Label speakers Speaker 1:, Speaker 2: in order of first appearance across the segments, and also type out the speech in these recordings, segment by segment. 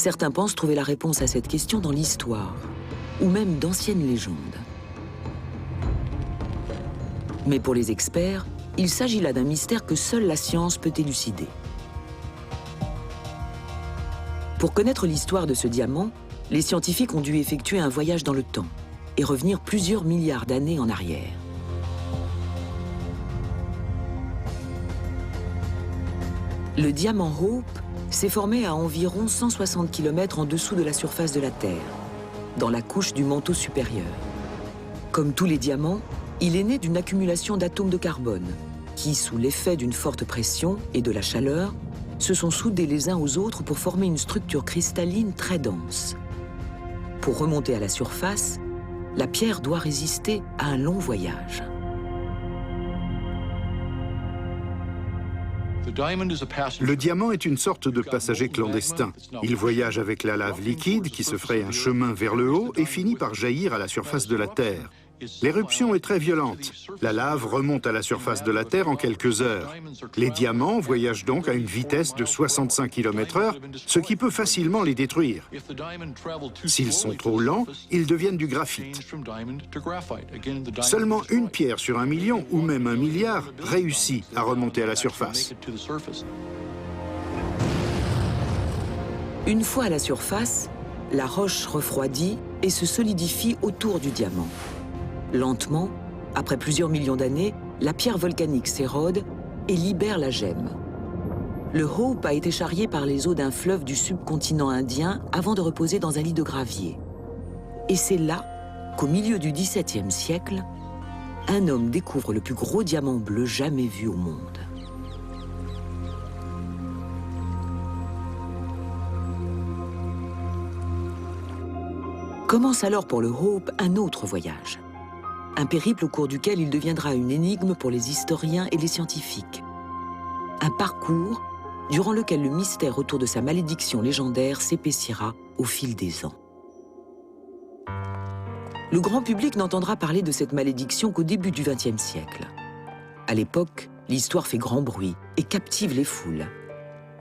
Speaker 1: Certains pensent trouver la réponse à cette question dans l'histoire, ou même d'anciennes légendes. Mais pour les experts, il s'agit là d'un mystère que seule la science peut élucider. Pour connaître l'histoire de ce diamant, les scientifiques ont dû effectuer un voyage dans le temps et revenir plusieurs milliards d'années en arrière. Le diamant Hope s'est formé à environ 160 km en dessous de la surface de la Terre, dans la couche du manteau supérieur. Comme tous les diamants, il est né d'une accumulation d'atomes de carbone qui, sous l'effet d'une forte pression et de la chaleur, se sont soudés les uns aux autres pour former une structure cristalline très dense. Pour remonter à la surface, la pierre doit résister à un long voyage.
Speaker 2: Le diamant est une sorte de passager clandestin. Il voyage avec la lave liquide qui se ferait un chemin vers le haut et finit par jaillir à la surface de la Terre. L'éruption est très violente. La lave remonte à la surface de la Terre en quelques heures. Les diamants voyagent donc à une vitesse de 65 km/h, ce qui peut facilement les détruire. S'ils sont trop lents, ils deviennent du graphite. Seulement une pierre sur 1 million ou même 1 milliard réussit à remonter à la surface.
Speaker 1: Une fois à la surface, la roche refroidit et se solidifie autour du diamant. Lentement, après plusieurs millions d'années, la pierre volcanique s'érode et libère la gemme. Le Hope a été charrié par les eaux d'un fleuve du subcontinent indien avant de reposer dans un lit de gravier. Et c'est là qu'au milieu du XVIIe siècle, un homme découvre le plus gros diamant bleu jamais vu au monde. Commence alors pour le Hope un autre voyage. Un périple au cours duquel il deviendra une énigme pour les historiens et les scientifiques. Un parcours durant lequel le mystère autour de sa malédiction légendaire s'épaissira au fil des ans. Le grand public n'entendra parler de cette malédiction qu'au début du XXe siècle. À l'époque, l'histoire fait grand bruit et captive les foules.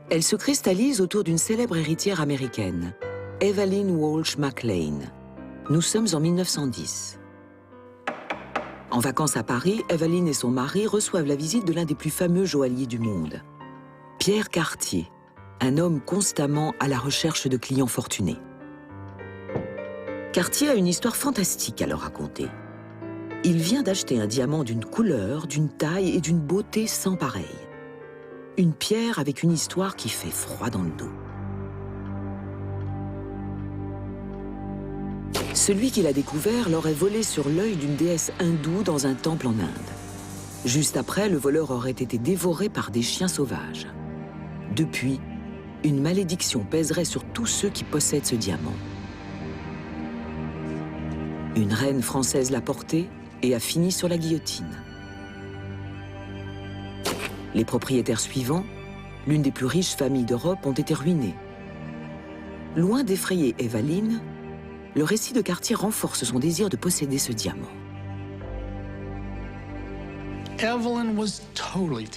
Speaker 1: Elle se cristallise autour d'une célèbre héritière américaine, Evelyn Walsh McLean. Nous sommes en 1910. En vacances à Paris, Evelyn et son mari reçoivent la visite de l'un des plus fameux joailliers du monde, Pierre Cartier, un homme constamment à la recherche de clients fortunés. Cartier a une histoire fantastique à leur raconter. Il vient d'acheter un diamant d'une couleur, d'une taille et d'une beauté sans pareille. Une pierre avec une histoire qui fait froid dans le dos. Celui qui l'a découvert l'aurait volé sur l'œil d'une déesse hindoue dans un temple en Inde. Juste après, le voleur aurait été dévoré par des chiens sauvages. Depuis, une malédiction pèserait sur tous ceux qui possèdent ce diamant. Une reine française l'a porté et a fini sur la guillotine. Les propriétaires suivants, l'une des plus riches familles d'Europe, ont été ruinés. Loin d'effrayer Evelyn, le récit de Cartier renforce son désir de posséder ce diamant.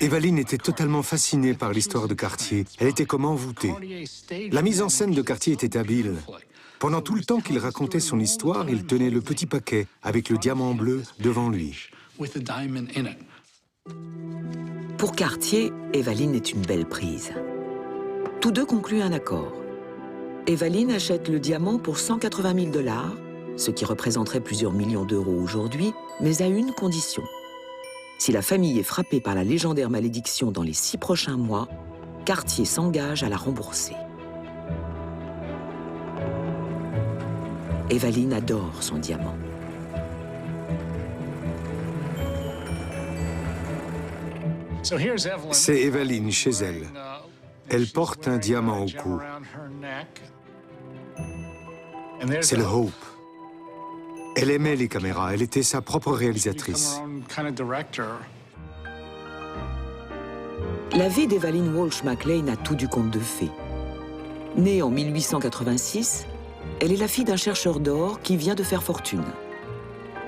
Speaker 3: Evelyn était totalement fascinée par l'histoire de Cartier. Elle était comme envoûtée. La mise en scène de Cartier était habile. Pendant tout le temps qu'il racontait son histoire, il tenait le petit paquet avec le diamant bleu devant lui.
Speaker 1: Pour Cartier, Evelyn est une belle prise. Tous deux concluent un accord. Evelyn achète le diamant pour 180 000 $, ce qui représenterait plusieurs millions d'euros aujourd'hui, mais à une condition. Si la famille est frappée par la légendaire malédiction dans les 6 prochains mois, Cartier s'engage à la rembourser. Evelyn adore son diamant.
Speaker 3: C'est Evelyn chez elle. Elle porte un diamant au cou. C'est le Hope. Elle aimait les caméras, elle était sa propre réalisatrice.
Speaker 1: La vie d'Evelyn Walsh McLean a tout du conte de fées. Née en 1886, elle est la fille d'un chercheur d'or qui vient de faire fortune.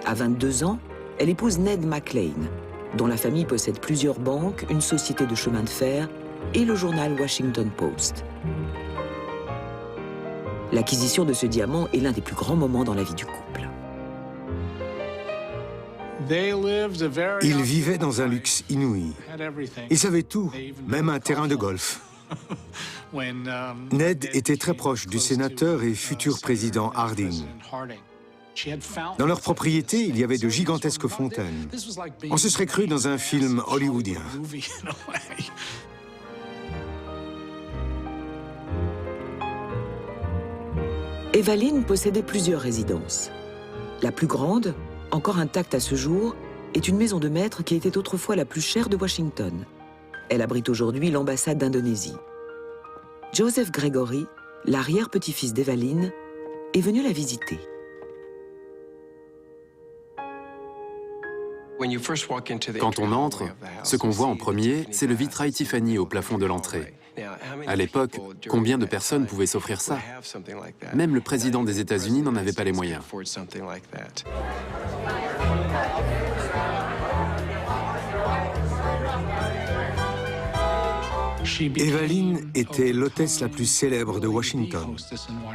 Speaker 1: À 22 ans, elle épouse Ned McLean, dont la famille possède plusieurs banques, une société de chemin de fer et le journal Washington Post. L'acquisition de ce diamant est l'un des plus grands moments dans la vie du couple.
Speaker 3: Ils vivaient dans un luxe inouï. Ils avaient tout, même un terrain de golf. Ned était très proche du sénateur et futur président Harding. Dans leur propriété, il y avait de gigantesques fontaines. On se serait cru dans un film hollywoodien.
Speaker 1: Evaline possédait plusieurs résidences. La plus grande, encore intacte à ce jour, est une maison de maître qui était autrefois la plus chère de Washington. Elle abrite aujourd'hui l'ambassade d'Indonésie. Joseph Gregory, l'arrière-petit-fils d'Evaline, est venu la visiter.
Speaker 4: Quand on entre, ce qu'on voit en premier, c'est le vitrail Tiffany au plafond de l'entrée. À l'époque, combien de personnes pouvaient s'offrir ça? Même le président des États-Unis n'en avait pas les moyens.
Speaker 3: Evaline était l'hôtesse la plus célèbre de Washington.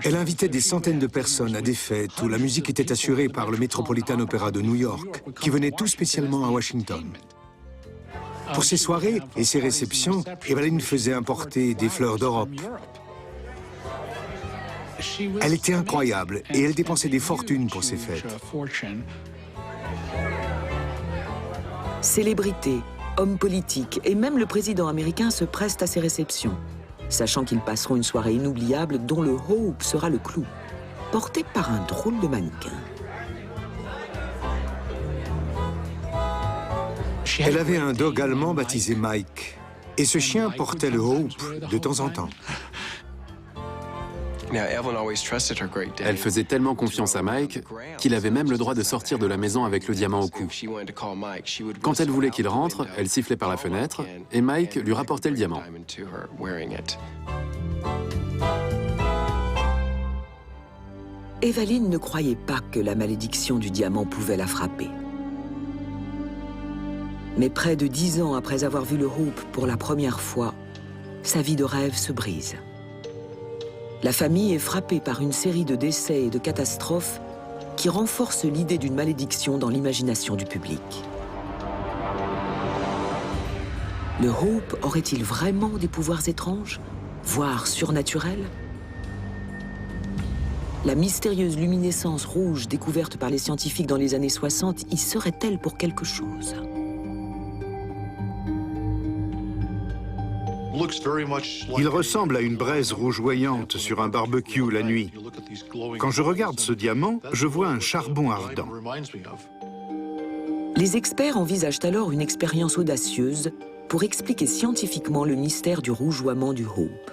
Speaker 3: Elle invitait des centaines de personnes à des fêtes où la musique était assurée par le Metropolitan Opera de New York, qui venait tout spécialement à Washington. Pour ses soirées et ses réceptions, Evaline faisait importer des fleurs d'Europe. Elle était incroyable et elle dépensait des fortunes pour ses fêtes.
Speaker 1: Célébrités, hommes politiques et même le président américain se prestent à ces réceptions, sachant qu'ils passeront une soirée inoubliable dont le Hope sera le clou, porté par un drôle de mannequin.
Speaker 3: Elle avait un dog allemand baptisé Mike, et ce chien portait le Hope de temps en temps.
Speaker 4: Elle faisait tellement confiance à Mike qu'il avait même le droit de sortir de la maison avec le diamant au cou. Quand elle voulait qu'il rentre, elle sifflait par la fenêtre et Mike lui rapportait le diamant.
Speaker 1: Evaline ne croyait pas que la malédiction du diamant pouvait la frapper. Mais près de 10 ans après avoir vu le Hope pour la première fois, sa vie de rêve se brise. La famille est frappée par une série de décès et de catastrophes qui renforcent l'idée d'une malédiction dans l'imagination du public. Le Hope aurait-il vraiment des pouvoirs étranges, voire surnaturels? La mystérieuse luminescence rouge découverte par les scientifiques dans les années 60 y serait-elle pour quelque chose?
Speaker 2: Il ressemble à une braise rougeoyante sur un barbecue la nuit. Quand je regarde ce diamant, je vois un charbon ardent.
Speaker 1: Les experts envisagent alors une expérience audacieuse pour expliquer scientifiquement le mystère du rougeoiement du Hope.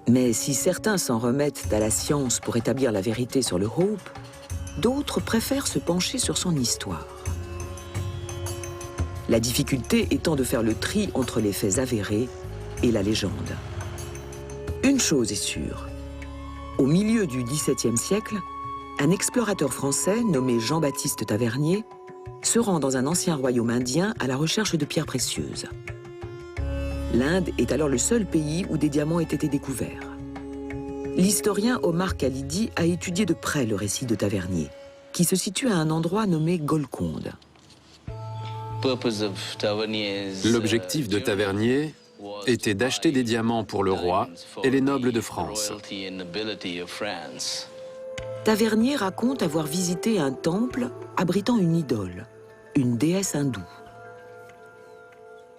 Speaker 1: Mais si certains s'en remettent à la science pour établir la vérité sur le Hope, d'autres préfèrent se pencher sur son histoire. La difficulté étant de faire le tri entre les faits avérés et la légende. Une chose est sûre. Au milieu du XVIIe siècle, un explorateur français nommé Jean-Baptiste Tavernier se rend dans un ancien royaume indien à la recherche de pierres précieuses. L'Inde est alors le seul pays où des diamants aient été découverts. L'historien Omar Khalidi a étudié de près le récit de Tavernier, qui se situe à un endroit nommé Golconde.
Speaker 4: L'objectif de Tavernier était d'acheter des diamants pour le roi et les nobles de France.
Speaker 1: Tavernier raconte avoir visité un temple abritant une idole, une déesse hindoue.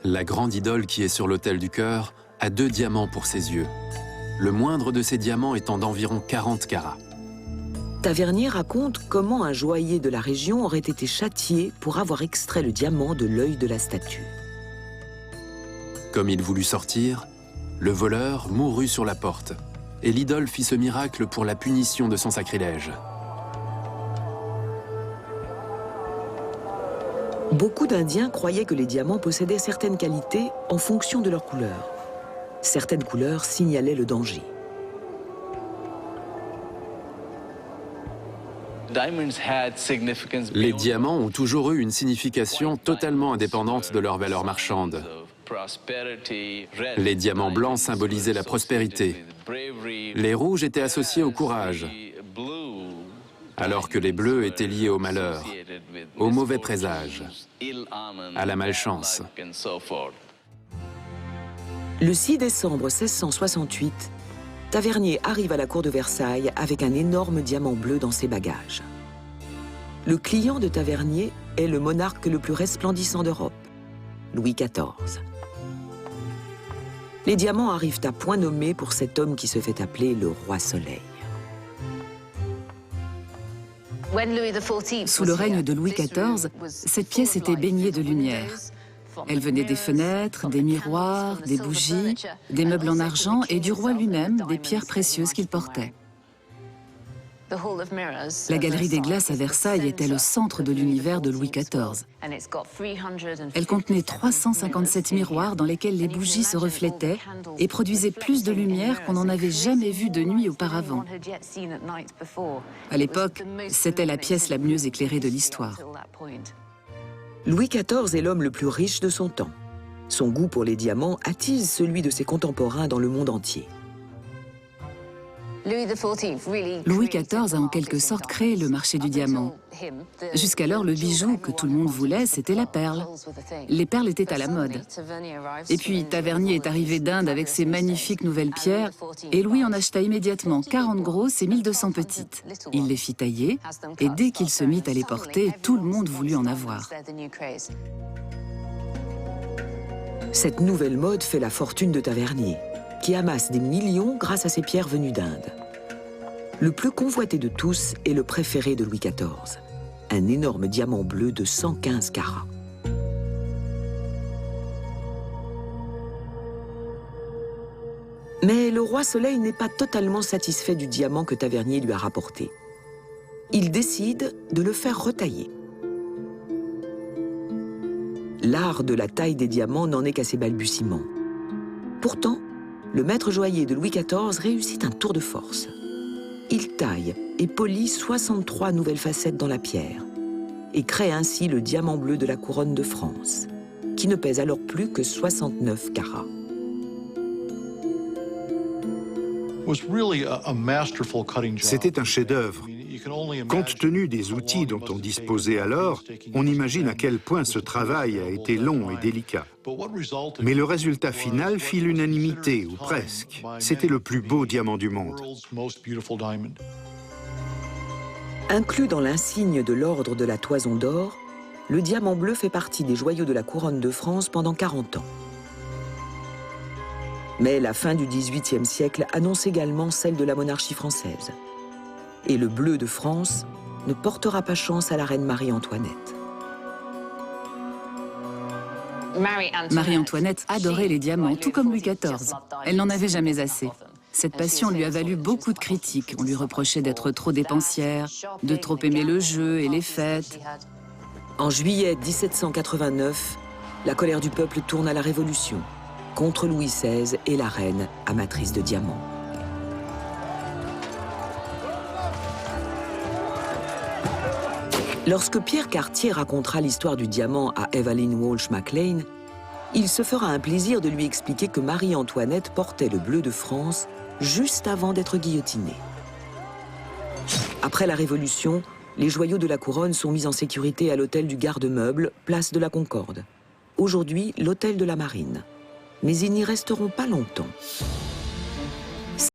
Speaker 4: La grande idole qui est sur l'autel du cœur a 2 diamants pour ses yeux, le moindre de ces diamants étant d'environ 40 carats.
Speaker 1: Tavernier raconte comment un joaillier de la région aurait été châtié pour avoir extrait le diamant de l'œil de la statue.
Speaker 4: Comme il voulut sortir, le voleur mourut sur la porte, et l'idole fit ce miracle pour la punition de son sacrilège.
Speaker 1: Beaucoup d'Indiens croyaient que les diamants possédaient certaines qualités en fonction de leur couleur. Certaines couleurs signalaient le danger.
Speaker 4: Les diamants ont toujours eu une signification totalement indépendante de leur valeur marchande. Les diamants blancs symbolisaient la prospérité. Les rouges étaient associés au courage, alors que les bleus étaient liés au malheur, au mauvais présage, à la malchance.
Speaker 1: Le 6 décembre 1668, Tavernier arrive à la cour de Versailles avec un énorme diamant bleu dans ses bagages. Le client de Tavernier est le monarque le plus resplendissant d'Europe, Louis XIV. Les diamants arrivent à point nommé pour cet homme qui se fait appeler le roi Soleil.
Speaker 5: Sous le règne de Louis XIV, cette pièce était baignée de lumière. Elle venait des fenêtres, des miroirs, des bougies, des meubles en argent et du roi lui-même, des pierres précieuses qu'il portait. La galerie des glaces à Versailles était le centre de l'univers de Louis XIV. Elle contenait 357 miroirs dans lesquels les bougies se reflétaient et produisaient plus de lumière qu'on n'en avait jamais vu de nuit auparavant. À l'époque, c'était la pièce la mieux éclairée de l'histoire.
Speaker 1: Louis XIV est l'homme le plus riche de son temps. Son goût pour les diamants attise celui de ses contemporains dans le monde entier.
Speaker 5: Louis XIV a en quelque sorte créé le marché du diamant. Jusqu'alors, le bijou que tout le monde voulait, c'était la perle. Les perles étaient à la mode. Et puis, Tavernier est arrivé d'Inde avec ses magnifiques nouvelles pierres, et Louis en acheta immédiatement 40 grosses et 1200 petites. Il les fit tailler, et dès qu'il se mit à les porter, tout le monde voulut en avoir.
Speaker 1: Cette nouvelle mode fait la fortune de Tavernier, qui amasse des millions grâce à ses pierres venues d'Inde. Le plus convoité de tous est le préféré de Louis XIV, un énorme diamant bleu de 115 carats. Mais le roi Soleil n'est pas totalement satisfait du diamant que Tavernier lui a rapporté. Il décide de le faire retailler. L'art de la taille des diamants n'en est qu'à ses balbutiements. Pourtant, le maître joaillier de Louis XIV réussit un tour de force. Il taille et polit 63 nouvelles facettes dans la pierre et crée ainsi le diamant bleu de la couronne de France, qui ne pèse alors plus que 69 carats.
Speaker 2: C'était un chef-d'œuvre. Compte tenu des outils dont on disposait alors, on imagine à quel point ce travail a été long et délicat. Mais le résultat final fit l'unanimité, ou presque. C'était le plus beau diamant du monde.
Speaker 1: Inclus dans l'insigne de l'ordre de la Toison d'Or, le diamant bleu fait partie des joyaux de la couronne de France pendant 40 ans. Mais la fin du XVIIIe siècle annonce également celle de la monarchie française. Et le bleu de France ne portera pas chance à la reine Marie-Antoinette.
Speaker 5: Marie-Antoinette adorait les diamants, tout comme Louis XIV. Elle n'en avait jamais assez. Cette passion lui a valu beaucoup de critiques. On lui reprochait d'être trop dépensière, de trop aimer le jeu et les fêtes.
Speaker 1: En juillet 1789, la colère du peuple tourne à la Révolution, contre Louis XVI et la reine amatrice de diamants. Lorsque Pierre Cartier racontera l'histoire du diamant à Evelyn Walsh Maclean, il se fera un plaisir de lui expliquer que Marie-Antoinette portait le bleu de France juste avant d'être guillotinée. Après la Révolution, les joyaux de la couronne sont mis en sécurité à l'hôtel du Garde-Meubles, place de la Concorde. Aujourd'hui, l'hôtel de la Marine. Mais ils n'y resteront pas longtemps.